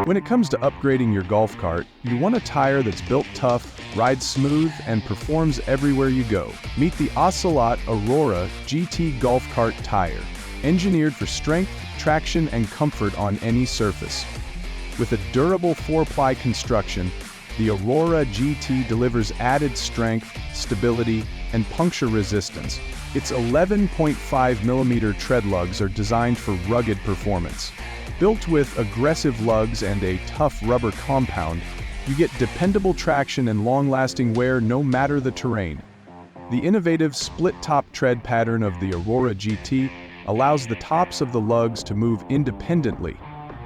When it comes to upgrading your golf cart, you want a tire that's built tough, rides smooth, and performs everywhere you go. Meet the Ocelot Aurora GT golf cart tire, engineered for strength, traction, and comfort on any surface. With a durable 4-ply construction, the Aurora GT delivers added strength, stability, and puncture resistance. Its 11.5mm tread lugs are designed for rugged performance. Built with aggressive lugs and a tough rubber compound, you get dependable traction and long-lasting wear no matter the terrain. The innovative split-top tread pattern of the Aurora GT allows the tops of the lugs to move independently,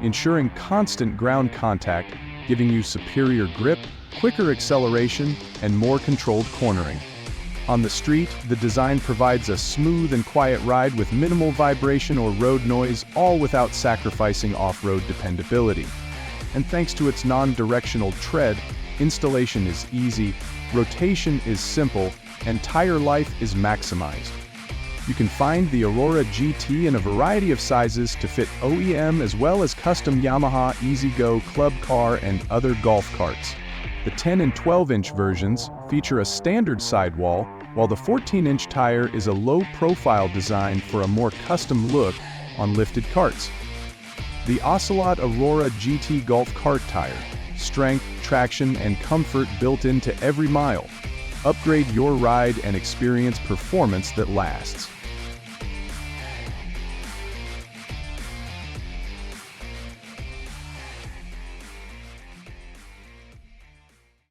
ensuring constant ground contact, giving you superior grip, quicker acceleration, and more controlled cornering. On the street, the design provides a smooth and quiet ride with minimal vibration or road noise, all without sacrificing off-road dependability. And thanks to its non-directional tread, installation is easy, rotation is simple, and tire life is maximized. You can find the Aurora GT in a variety of sizes to fit OEM as well as custom Yamaha E-Z-Go club car and other golf carts. The 10 and 12-inch versions feature a standard sidewall, while the 14-inch tire is a low-profile design for a more custom look on lifted carts. The Ocelot Aurora GT golf cart tire, strength, traction, and comfort built into every mile. Upgrade your ride and experience performance that lasts.